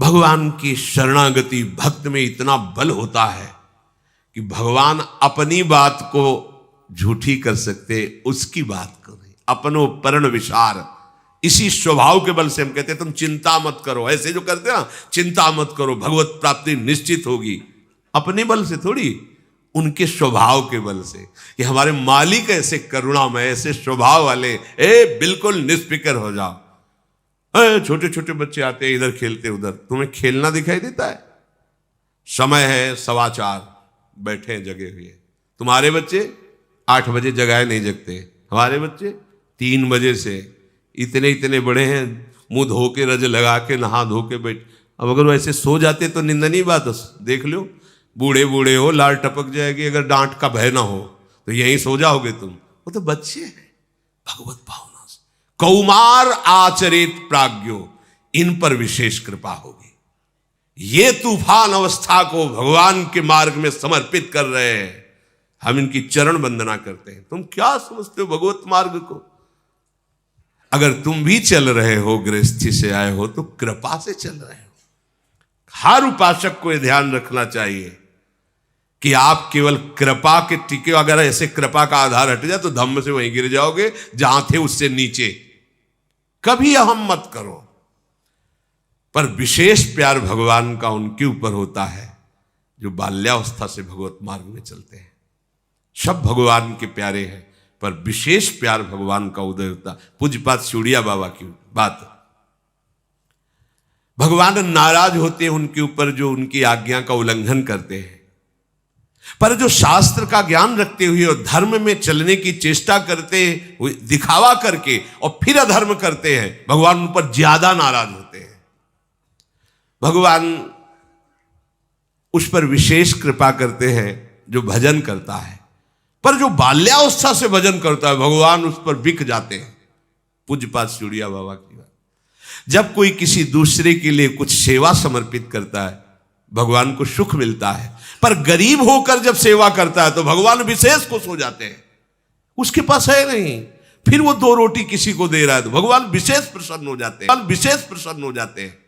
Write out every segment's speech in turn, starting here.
भगवान की शरणागति भक्त में इतना बल होता है कि भगवान अपनी बात को झूठी कर सकते, उसकी बात करें। अपनो परण विचार, इसी स्वभाव के बल से हम कहते हैं तुम चिंता मत करो। ऐसे जो करते हैं ना, चिंता मत करो, भगवत प्राप्ति निश्चित होगी। अपने बल से थोड़ी, उनके स्वभाव के बल से। कि हमारे मालिक ऐसे करुणामय, ऐसे स्वभाव वाले, बिल्कुल निष्फिक्र हो जाओ। छोटे छोटे बच्चे आते हैं, इधर खेलते उधर, तुम्हें खेलना दिखाई देता है? समय है 4:15, बैठे हैं जगे हुए। तुम्हारे बच्चे 8 बजे जगाए नहीं जगते, हमारे बच्चे 3 बजे से इतने इतने बड़े हैं, मुंह धो के रज लगा के नहा धो के बैठ। अब अगर वैसे सो जाते तो निंदनीय बात देख लो। बूढ़े बूढ़े हो, लाल टपक जाएगी, अगर डांट का भय ना हो तो यहीं सो जाओगे तुम। वो तो बच्चे हैं भगवत भावना से। कौमार आचरित प्राज्ञो, इन पर विशेष कृपा होगी। ये तूफान अवस्था को भगवान के मार्ग में समर्पित कर रहे हैं, हम इनकी चरण वंदना करते हैं। तुम क्या समझते हो भगवत मार्ग को? अगर तुम भी चल रहे हो, गृहस्थी से आए हो, तो कृपा से चल रहे हो। हर उपासक को यह ध्यान रखना चाहिए कि आप केवल कृपा के टिके। अगर ऐसे कृपा का आधार हट जाए तो धम्म से वहीं गिर जाओगे जहां थे उससे नीचे। कभी अहम मत करो। पर विशेष प्यार भगवान का उनके ऊपर होता है जो बाल्यावस्था से भगवत मार्ग में चलते हैं। सब भगवान के प्यारे हैं, पर विशेष प्यार भगवान का उदय होता। पूज्यपाद चूड़िया बाबा की बात, भगवान नाराज होते हैं उनके ऊपर जो उनकी आज्ञा का उल्लंघन करते हैं, पर जो शास्त्र का ज्ञान रखते हुए और धर्म में चलने की चेष्टा करते हुए, दिखावा करके और फिर अधर्म करते हैं, भगवान उन पर ज्यादा नाराज होते हैं। भगवान उस पर विशेष कृपा करते हैं जो भजन करता है, पर जो बाल्यावस्था से भजन करता है भगवान उस पर बिक जाते हैं। पूज्यपाद चूड़िया बाबा की बात। जब कोई किसी दूसरे के लिए कुछ सेवा समर्पित करता है भगवान को सुख मिलता है, पर गरीब होकर जब सेवा करता है तो भगवान विशेष खुश हो जाते हैं। उसके पास है नहीं, फिर वो 2 रोटी किसी को दे रहा है तो भगवान विशेष प्रसन्न हो जाते हैं, विशेष प्रसन्न हो जाते हैं।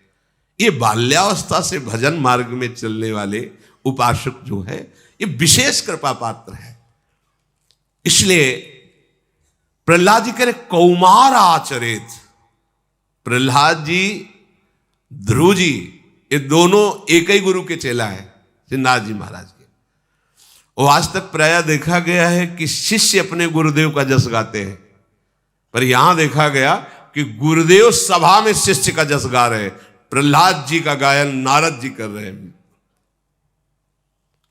ये बाल्यावस्था से भजन मार्ग में चलने वाले उपासक जो है ये विशेष कृपा पात्र है। इसलिए प्रहलाद जी कह रहे कौमार आचरित। प्रहलाद जी, ध्रुव जी, ये दोनों एक ही गुरु के चेला है, श्रीनाथ जी महाराज के। और आज तक प्रायः देखा गया है कि शिष्य अपने गुरुदेव का जस गाते हैं, पर यहां देखा गया कि गुरुदेव सभा में शिष्य का जस गा रहे हैं। प्रहलाद जी का गायन नारद जी कर रहे हैं।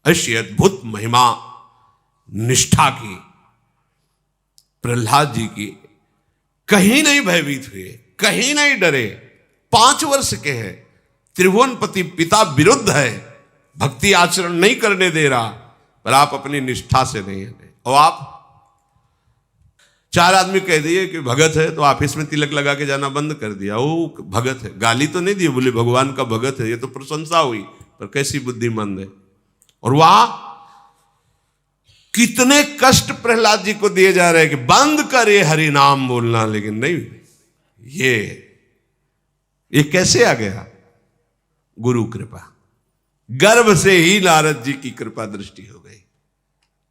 ऐसी अद्भुत महिमा निष्ठा की प्रहलाद जी की, कहीं नहीं भयभीत हुए, कहीं नहीं डरे। 5 वर्ष के हैं, त्रिभुवनपति पिता विरुद्ध है, भक्ति आचरण नहीं करने दे रहा, पर आप अपनी निष्ठा से नहीं है। और आप 4 आदमी कह दिए कि भगत है तो ऑफिस में तिलक लगा के जाना बंद कर दिया। वो भगत है, गाली तो नहीं दी, बोले भगवान का भगत है, ये तो प्रशंसा हुई, पर कैसी बुद्धिमंद है। और वहां कितने कष्ट प्रहलाद जी को दिए जा रहे हैं कि बंद करे हरि नाम बोलना, लेकिन नहीं। ये कैसे आ गया? गुरु कृपा। गर्भ से ही नारद जी की कृपा दृष्टि हो गई,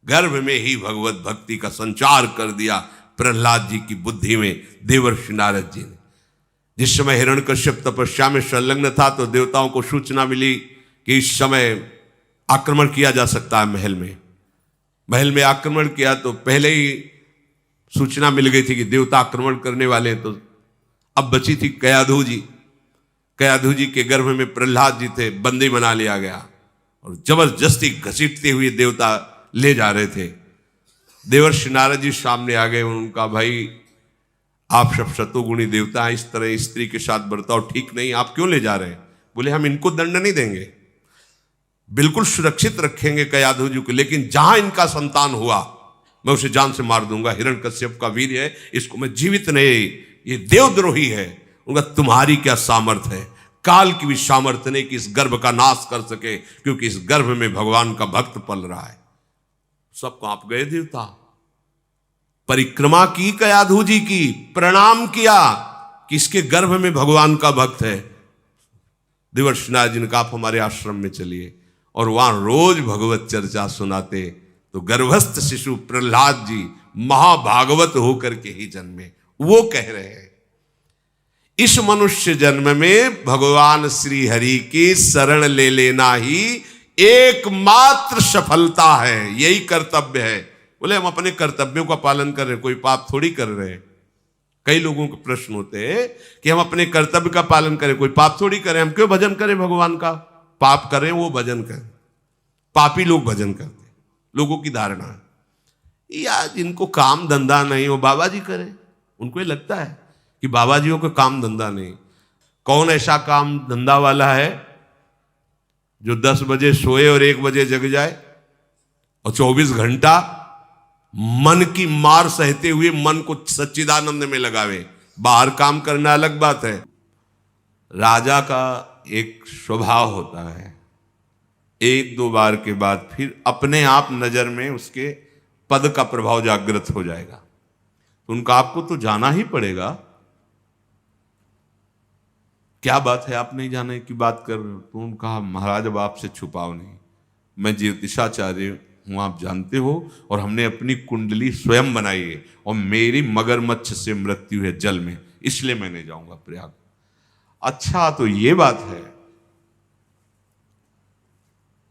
गर्भ में ही भगवत भक्ति का संचार कर दिया प्रहलाद जी की बुद्धि में देवर्षि नारद जी ने। जिस समय हिरण्यकश्यप तपस्या में संलग्न था तो देवताओं को सूचना मिली कि इस समय आक्रमण किया जा सकता है महल में। महल में आक्रमण किया तो पहले ही सूचना मिल गई थी कि देवता आक्रमण करने वाले। तो अब बची थी कयाधु जी। कयाधु जी के गर्भ में प्रहलाद जी थे, बंदी बना लिया गया और जबरदस्ती घसीटते हुए देवता ले जा रहे थे। देवर्षि नारद जी सामने आ गए। उनका भाई आप सब शतुगुणी देवता हैं, इस तरह स्त्री के साथ बर्ताव ठीक नहीं, आप क्यों ले जा रहे हैं? बोले हम इनको दंड नहीं देंगे, बिल्कुल सुरक्षित रखेंगे कयाधु जी को, लेकिन जहां इनका संतान हुआ मैं उसे जान से मार दूंगा। हिरण्यकश्यप का वीर है, इसको मैं जीवित नहीं, ये देवद्रोही है। उनका तुम्हारी क्या सामर्थ्य है? काल की भी सामर्थ्य नहीं कि इस गर्भ का नाश कर सके, क्योंकि इस गर्भ में भगवान का भक्त पल रहा है। सब कांप गए देवता। परिक्रमा की कयाधु जी की, प्रणाम किया कि इसके गर्भ में भगवान का भक्त है। देवर्षिनाथ जी ने कहा आप हमारे आश्रम में चलिए, और वहां रोज भगवत चर्चा सुनाते। तो गर्भस्थ शिशु प्रहलाद जी महाभागवत होकर के ही जन्मे। वो कह रहे हैं इस मनुष्य जन्म में भगवान श्री हरि की शरण ले लेना ही एकमात्र सफलता है, यही कर्तव्य है। बोले हम अपने कर्तव्यों का पालन कर रहे हैं, कोई पाप थोड़ी कर रहे हैं। कई लोगों के प्रश्न होते हैं कि हम अपने कर्तव्य का पालन करें, कोई पाप थोड़ी करें, हम क्यों भजन करें भगवान का। पाप करें वो भजन करें, पापी लोग भजन करते, लोगों की धारणा है या जिनको काम धंधा नहीं हो बाबा जी करें। उनको ये लगता है कि बाबा जियों को काम धंधा नहीं। कौन ऐसा काम धंधा वाला है जो 10 बजे सोए और 1 बजे जग जाए और 24 घंटा मन की मार सहते हुए मन को सच्चिदानंद में लगावे। बाहर काम करना अलग बात है। राजा का एक स्वभाव होता है, 1-2 बार के बाद फिर अपने आप नजर में उसके पद का प्रभाव जागृत हो जाएगा। तो उनका आपको तो जाना ही पड़ेगा। क्या बात है आप नहीं जाने की बात कर रहे हो। तो उन्होंने कहा महाराज अब आपसे छुपाओ नहीं, मैं ज्योतिषाचार्य हूं आप जानते हो, और हमने अपनी कुंडली स्वयं बनाई है और मेरी मगरमच्छ से मृत्यु है जल में, इसलिए मैं नहीं जाऊंगा प्रयाग। अच्छा तो ये बात है।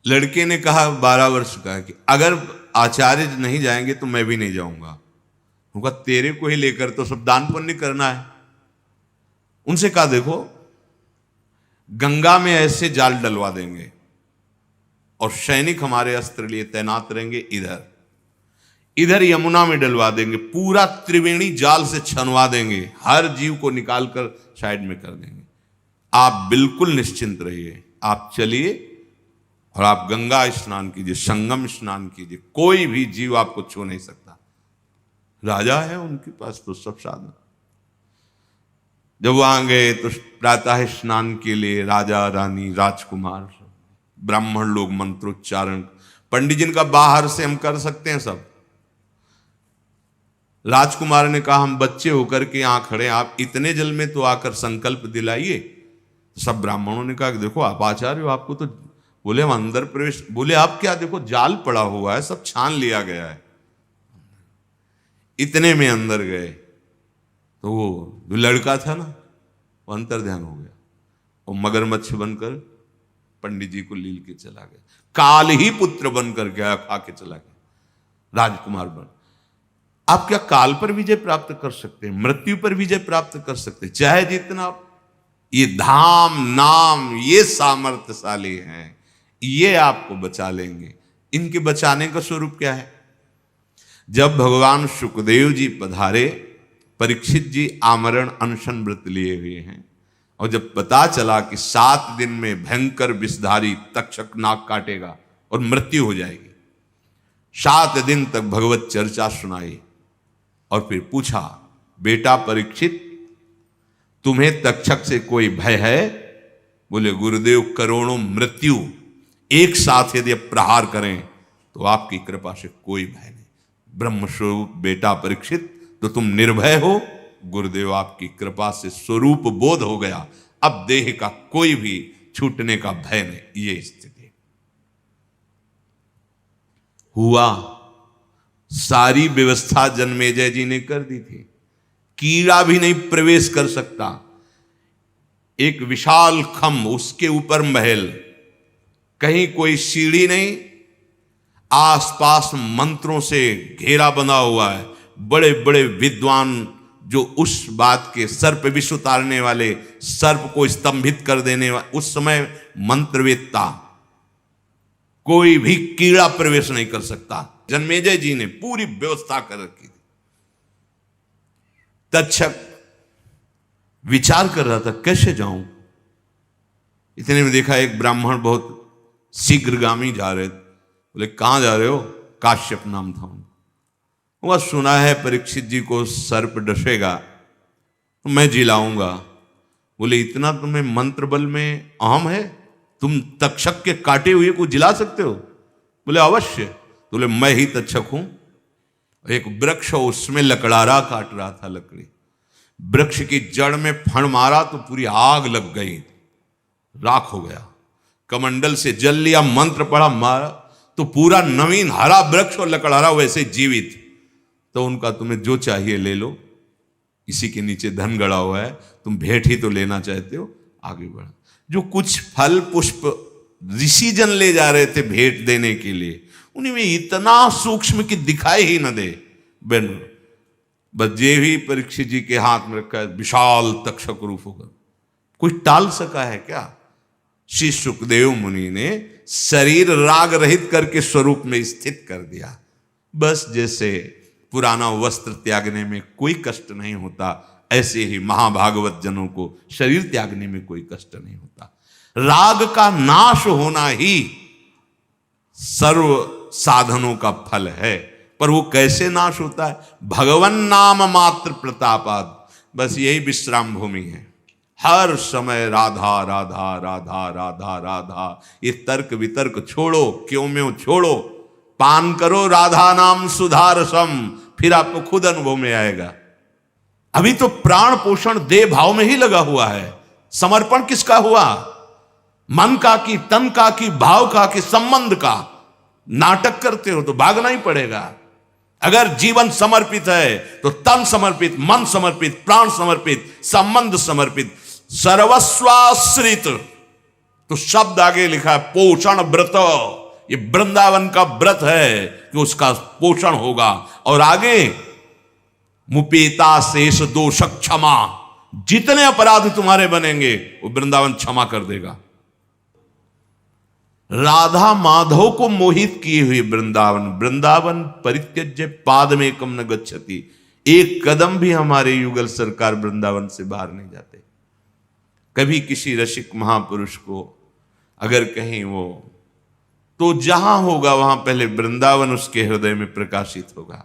लड़के ने कहा 12 वर्ष का कि अगर आचार्य नहीं जाएंगे तो मैं भी नहीं जाऊंगा। उनका तेरे को ही लेकर तो सब दान पुण्य करना है। उनसे कहा देखो गंगा में ऐसे जाल डलवा देंगे और सैनिक हमारे अस्त्र लिए तैनात रहेंगे, इधर यमुना में डलवा देंगे, पूरा त्रिवेणी जाल से छनवा देंगे, हर जीव को निकालकर साइड में कर देंगे। आप बिल्कुल निश्चिंत रहिए, आप चलिए और आप गंगा स्नान कीजिए, संगम स्नान कीजिए, कोई भी जीव आपको छू नहीं सकता। राजा है उनके पास तो सब साधन। जब वहां गए तो प्रातः स्नान के लिए राजा रानी राजकुमार ब्राह्मण लोग मंत्रोच्चारण, पंडित जी का बाहर से हम कर सकते हैं सब। राजकुमार ने कहा हम बच्चे होकर के यहां खड़े, आप इतने जल में तो आकर संकल्प दिलाइए। सब ब्राह्मणों ने कहा देखो आप आचार्य हो, आपको तो। बोले हम अंदर प्रवेश, बोले आप क्या, देखो जाल पड़ा हुआ है, सब छान लिया गया है। इतने में अंदर गए तो वो जो लड़का था ना वो अंतर ध्यान हो गया और मगरमच्छ बनकर पंडित जी को लील के चला गया। काल ही पुत्र बनकर गया, खा के चला गया राजकुमार बन। आप क्या काल पर विजय प्राप्त कर सकते हैं, मृत्यु पर विजय प्राप्त कर सकते हैं, चाहे जितना। ये धाम नाम ये सामर्थ्यशाली हैं, ये आपको बचा लेंगे। इनके बचाने का स्वरूप क्या है। जब भगवान सुखदेव जी पधारे, परीक्षित जी आमरण अनशन व्रत लिए हुए हैं, और जब पता चला कि 7 दिन में भयंकर विषधारी तक्षक नाक काटेगा और मृत्यु हो जाएगी, 7 दिन तक भगवत चर्चा सुनाई और फिर पूछा बेटा परीक्षित तुम्हें तक्षक से कोई भय है। बोले गुरुदेव करोड़ों मृत्यु एक साथ यदि प्रहार करें तो आपकी कृपा से कोई भय नहीं। ब्रह्मस्वरूप बेटा परीक्षित तो तुम निर्भय हो, गुरुदेव आपकी कृपा से स्वरूप बोध हो गया, अब देह का कोई भी छूटने का भय नहीं। ये स्थिति हुआ। सारी व्यवस्था जन्मेजय जी ने कर दी थी, कीड़ा भी नहीं प्रवेश कर सकता। एक विशाल खम्भ, उसके ऊपर महल, कहीं कोई सीढ़ी नहीं, आसपास मंत्रों से घेरा बना हुआ है। बड़े बड़े विद्वान जो उस बात के सर्प विष उतारने वाले, सर्प को स्तंभित कर देने वाले, उस समय मंत्रवेत्ता, कोई भी कीड़ा प्रवेश नहीं कर सकता। जन्मेजय जी ने पूरी व्यवस्था कर रखी थी। तक्षक विचार कर रहा था कैसे जाऊं। इतने में देखा एक ब्राह्मण बहुत शीघ्रगामी जा रहे थे। बोले कहां जा रहे हो। काश्यप नाम था उनका। वह सुना है परीक्षित जी को सर्प डसेगा तो मैं जिलाऊंगा। बोले इतना तुम्हें मंत्र बल में अहम है, तुम तक्षक के काटे हुए को जिला सकते हो। बोले अवश्य। बोले मैं ही तक्षक हूं। एक वृक्ष उसमें लकड़ारा काट रहा था लकड़ी, वृक्ष की जड़ में फण मारा तो पूरी आग लग गई राख हो गया। कमंडल से जल लिया, मंत्र पढ़ा, मारा तो पूरा नवीन हरा वृक्ष और लकड़हारा वैसे जीवित। तो उनका तुम्हें जो चाहिए ले लो, इसी के नीचे धन गड़ा हुआ है, तुम भेंट ही तो लेना चाहते हो, आगे बढ़ो। जो कुछ फल पुष्प ऋषिजन ले जा रहे थे भेंट देने के लिए, उन्हीं में इतना सूक्ष्म कि दिखाई ही न दे। बस ये ही परीक्षित जी के हाथ में रखा है, विशाल तक्षक रूप होकर। कोई टाल सका है क्या? श्री सुखदेव मुनि ने शरीर राग रहित करके स्वरूप में स्थित कर दिया। बस जैसे पुराना वस्त्र त्यागने में कोई कष्ट नहीं होता, ऐसे ही महाभागवत जनों को शरीर त्यागने में कोई कष्ट नहीं होता। राग का नाश होना ही सर्व साधनों का फल है। पर वो कैसे नाश होता है? भगवन नाम मात्र प्रतापाद। बस यही विश्राम भूमि है। हर समय राधा राधा राधा राधा राधा, ये तर्क वितर्क छोड़ो, क्यों में छोड़ो, पान करो राधा नाम सुधारसम, फिर आपको खुद अनुभव में आएगा। अभी तो प्राण पोषण देह भाव में ही लगा हुआ है। समर्पण किसका हुआ? मन का कि तन का कि भाव का कि संबंध का? नाटक करते हो तो भागना ही पड़ेगा। अगर जीवन समर्पित है तो तन समर्पित, मन समर्पित, प्राण समर्पित, संबंध समर्पित, सर्वस्वाश्रित। तो शब्द आगे लिखा है पोषण व्रत। ये वृंदावन का व्रत है कि उसका पोषण होगा। और आगे मुपेता शेष दोष क्षमा, जितने अपराध तुम्हारे बनेंगे वो वृंदावन क्षमा कर देगा। राधा माधव को मोहित किए हुए वृंदावन, वृंदावन परित्यज्य पादमेकम न गच्छति। एक कदम भी हमारे युगल सरकार वृंदावन से बाहर नहीं जाते। कभी किसी रसिक महापुरुष को अगर कहीं वो, तो जहां होगा वहां पहले वृंदावन उसके हृदय में प्रकाशित होगा।